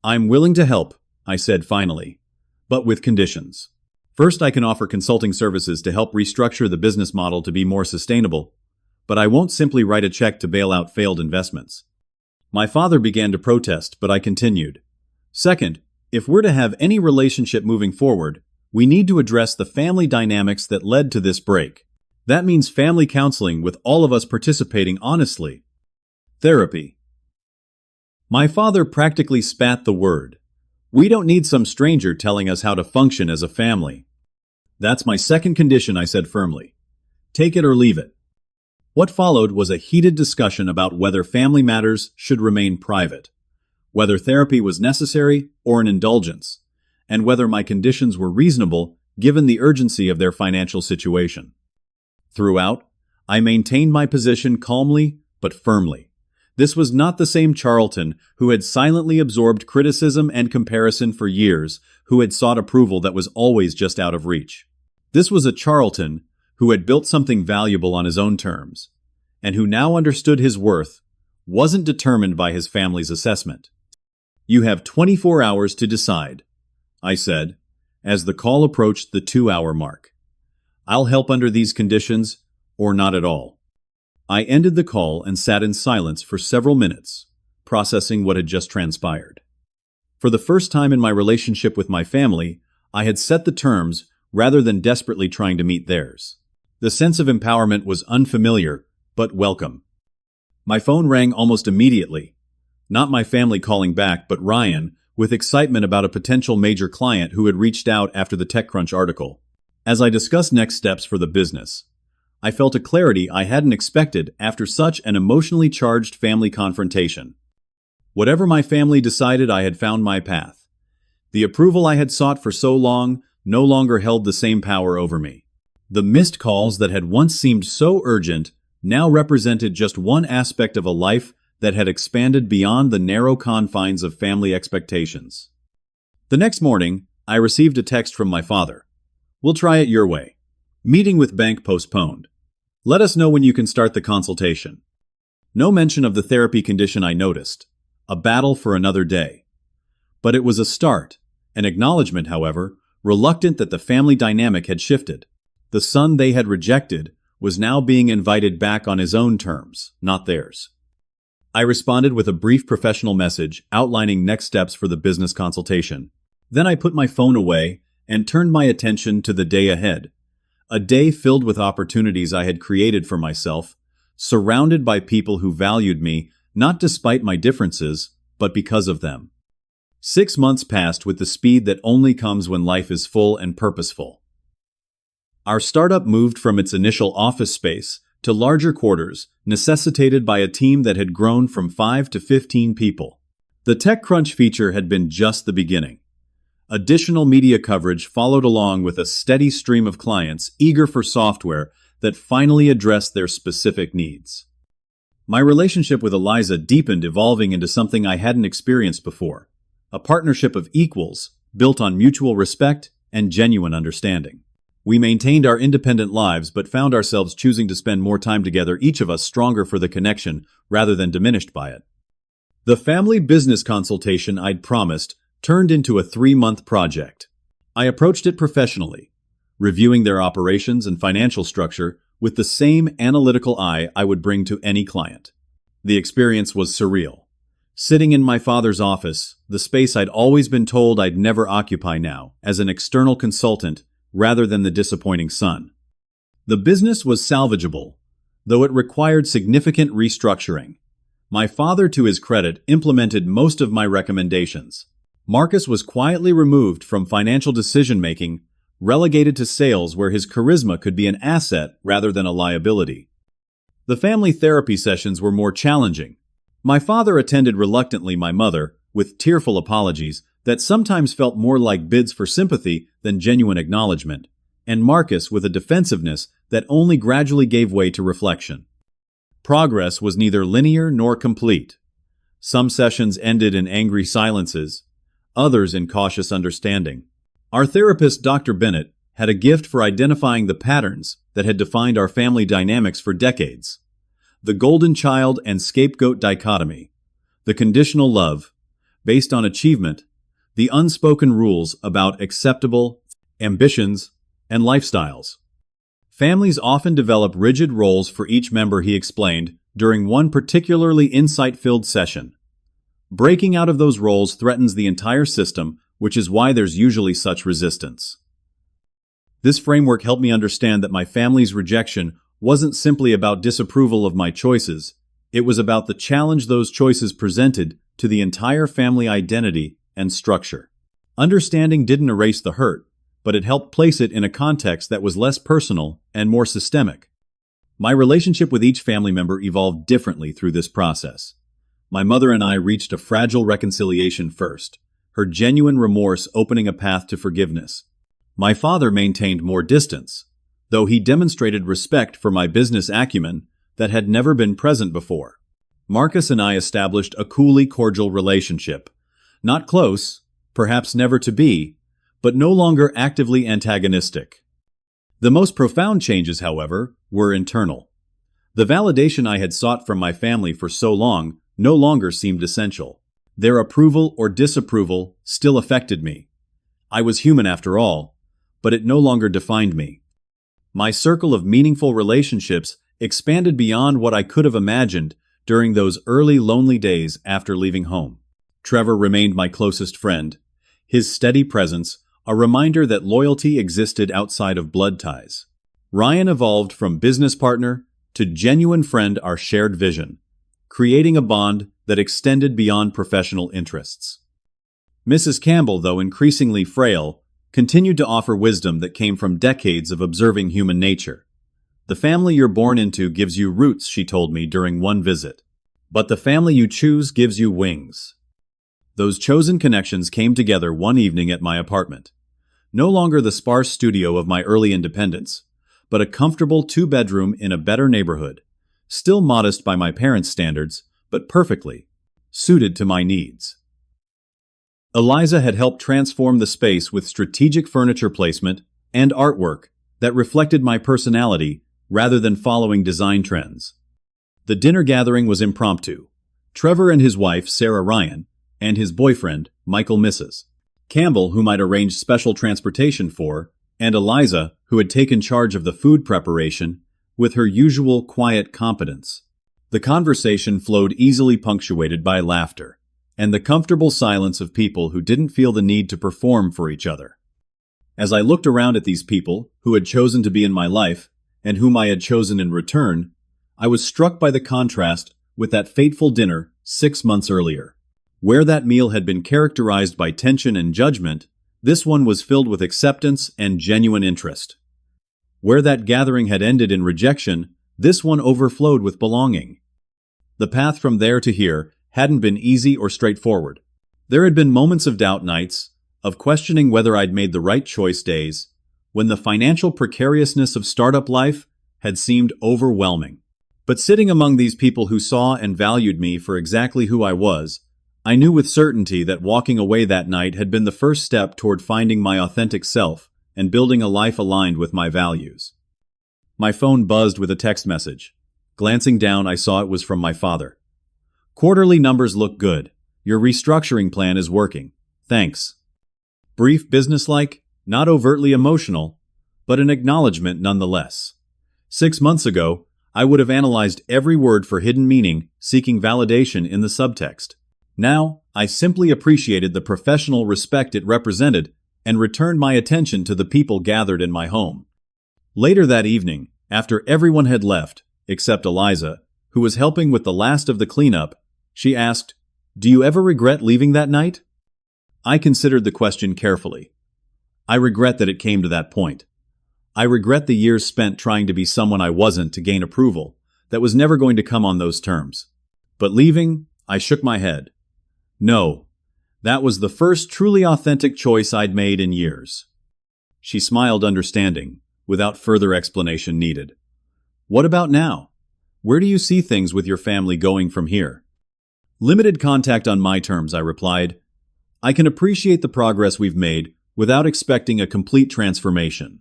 "I'm willing to help," I said finally, "but with conditions. First, I can offer consulting services to help restructure the business model to be more sustainable, but I won't simply write a check to bail out failed investments." My father began to protest, but I continued. "Second, if we're to have any relationship moving forward, we need to address the family dynamics that led to this break. That means family counseling with all of us participating honestly. Therapy. My father practically spat the word. We don't need some stranger telling us how to function as a family. That's my second condition, I said firmly. Take it or leave it. What followed was a heated discussion about whether family matters should remain private, whether therapy was necessary or an indulgence, and whether my conditions were reasonable given the urgency of their financial situation. Throughout, I maintained my position calmly but firmly. This was not the same Charlton who had silently absorbed criticism and comparison for years, who had sought approval that was always just out of reach. This was a Charlton who had built something valuable on his own terms, and who now understood his worth, wasn't determined by his family's assessment. You have 24 hours to decide, I said, as the call approached the 2-hour mark. I'll help under these conditions, or not at all. I ended the call and sat in silence for several minutes, processing what had just transpired. For the first time in my relationship with my family, I had set the terms rather than desperately trying to meet theirs. The sense of empowerment was unfamiliar, but welcome. My phone rang almost immediately. Not my family calling back, but Ryan, with excitement about a potential major client who had reached out after the TechCrunch article. As I discussed next steps for the business, I felt a clarity I hadn't expected after such an emotionally charged family confrontation. Whatever my family decided, I had found my path. The approval I had sought for so long no longer held the same power over me. The missed calls that had once seemed so urgent now represented just one aspect of a life that had expanded beyond the narrow confines of family expectations. The next morning, I received a text from my father. We'll try it your way. Meeting with bank postponed. Let us know when you can start the consultation. No mention of the therapy condition I noticed. A battle for another day. But it was a start, an acknowledgement, however, reluctant that the family dynamic had shifted. The son they had rejected was now being invited back on his own terms, not theirs. I responded with a brief professional message outlining next steps for the business consultation. Then I put my phone away and turned my attention to the day ahead. A day filled with opportunities I had created for myself, surrounded by people who valued me, not despite my differences, but because of them. 6 months passed with the speed that only comes when life is full and purposeful. Our startup moved from its initial office space to larger quarters, necessitated by a team that had grown from 5 to 15 people. The TechCrunch feature had been just the beginning. Additional media coverage followed along with a steady stream of clients eager for software that finally addressed their specific needs. My relationship with Eliza deepened, evolving into something I hadn't experienced before, a partnership of equals built on mutual respect and genuine understanding. We maintained our independent lives but found ourselves choosing to spend more time together, each of us stronger for the connection rather than diminished by it. The family business consultation I'd promised turned into a 3-month project. I approached it professionally, reviewing their operations and financial structure with the same analytical eye I would bring to any client. The experience was surreal. Sitting in my father's office, the space I'd always been told I'd never occupy now, as an external consultant rather than the disappointing son. The business was salvageable, though it required significant restructuring. My father, to his credit, implemented most of my recommendations. Marcus was quietly removed from financial decision-making, relegated to sales where his charisma could be an asset rather than a liability. The family therapy sessions were more challenging. My father attended reluctantly, my mother, with tearful apologies that sometimes felt more like bids for sympathy than genuine acknowledgement, and Marcus with a defensiveness that only gradually gave way to reflection. Progress was neither linear nor complete. Some sessions ended in angry silences, others in cautious understanding. Our therapist, Dr. Bennett, had a gift for identifying the patterns that had defined our family dynamics for decades. The golden child and scapegoat dichotomy, the conditional love, based on achievement, the unspoken rules about acceptable ambitions and lifestyles. Families often develop rigid roles for each member, he explained, during one particularly insight-filled session. Breaking out of those roles threatens the entire system, which is why there's usually such resistance. This framework helped me understand that my family's rejection wasn't simply about disapproval of my choices, it was about the challenge those choices presented to the entire family identity and structure. Understanding didn't erase the hurt, but it helped place it in a context that was less personal and more systemic. My relationship with each family member evolved differently through this process. My mother and I reached a fragile reconciliation first, her genuine remorse opening a path to forgiveness. My father maintained more distance, though he demonstrated respect for my business acumen that had never been present before. Marcus and I established a coolly cordial relationship. Not close, perhaps never to be, but no longer actively antagonistic. The most profound changes, however, were internal. The validation I had sought from my family for so long no longer seemed essential. Their approval or disapproval still affected me. I was human after all, but it no longer defined me. My circle of meaningful relationships expanded beyond what I could have imagined during those early lonely days after leaving home. Trevor remained my closest friend, his steady presence a reminder that loyalty existed outside of blood ties. Ryan evolved from business partner to genuine friend, our shared vision, creating a bond that extended beyond professional interests. Mrs. Campbell, though increasingly frail, continued to offer wisdom that came from decades of observing human nature. The family you're born into gives you roots, she told me during one visit. But the family you choose gives you wings. Those chosen connections came together one evening at my apartment. No longer the sparse studio of my early independence, but a comfortable two-bedroom in a better neighborhood, still modest by my parents' standards, but perfectly suited to my needs. Eliza had helped transform the space with strategic furniture placement and artwork that reflected my personality rather than following design trends. The dinner gathering was impromptu. Trevor and his wife, Sarah Ryan, and his boyfriend, Michael Mrs. Campbell, whom I'd arranged special transportation for, and Eliza, who had taken charge of the food preparation, with her usual quiet competence. The conversation flowed easily, punctuated by laughter, and the comfortable silence of people who didn't feel the need to perform for each other. As I looked around at these people who had chosen to be in my life, and whom I had chosen in return, I was struck by the contrast with that fateful dinner 6 months earlier. Where that meal had been characterized by tension and judgment, this one was filled with acceptance and genuine interest. Where that gathering had ended in rejection, this one overflowed with belonging. The path from there to here hadn't been easy or straightforward. There had been moments of doubt nights, of questioning whether I'd made the right choice days, when the financial precariousness of startup life had seemed overwhelming. But sitting among these people who saw and valued me for exactly who I was, I knew with certainty that walking away that night had been the first step toward finding my authentic self and building a life aligned with my values. My phone buzzed with a text message. Glancing down, I saw it was from my father. "Quarterly numbers look good. Your restructuring plan is working. Thanks." Brief, businesslike, not overtly emotional, but an acknowledgement nonetheless. 6 months ago, I would have analyzed every word for hidden meaning, seeking validation in the subtext. Now, I simply appreciated the professional respect it represented and returned my attention to the people gathered in my home. Later that evening, after everyone had left, except Eliza, who was helping with the last of the cleanup, she asked, "Do you ever regret leaving that night?" I considered the question carefully. I regret that it came to that point. I regret the years spent trying to be someone I wasn't to gain approval, that was never going to come on those terms. But leaving, I shook my head. No, that was the first truly authentic choice I'd made in years. She smiled understanding, without further explanation needed. What about now? Where do you see things with your family going from here? Limited contact on my terms, I replied. I can appreciate the progress we've made without expecting a complete transformation.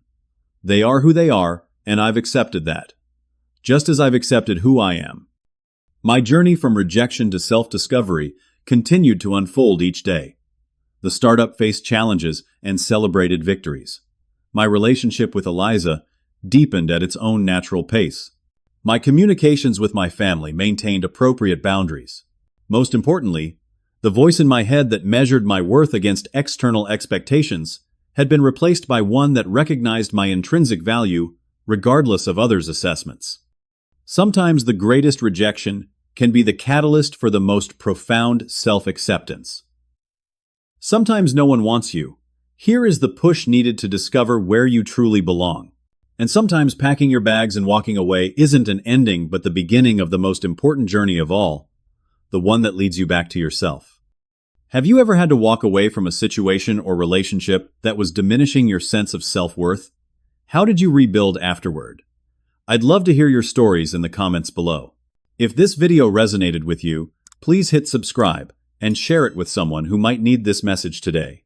They are who they are, and I've accepted that. Just as I've accepted who I am. My journey from rejection to self-discovery continued to unfold each day. The startup faced challenges and celebrated victories. My relationship with Eliza deepened at its own natural pace. My communications with my family maintained appropriate boundaries. Most importantly, the voice in my head that measured my worth against external expectations had been replaced by one that recognized my intrinsic value regardless of others' assessments. Sometimes the greatest rejection can be the catalyst for the most profound self-acceptance. Sometimes no one wants you. Here is the push needed to discover where you truly belong. And sometimes packing your bags and walking away isn't an ending but the beginning of the most important journey of all, the one that leads you back to yourself. Have you ever had to walk away from a situation or relationship that was diminishing your sense of self-worth? How did you rebuild afterward? I'd love to hear your stories in the comments below. If this video resonated with you, please hit subscribe and share it with someone who might need this message today.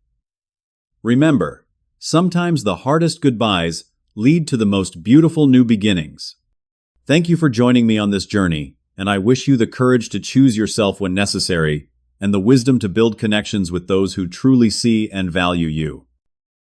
Remember, sometimes the hardest goodbyes lead to the most beautiful new beginnings. Thank you for joining me on this journey, and I wish you the courage to choose yourself when necessary and the wisdom to build connections with those who truly see and value you.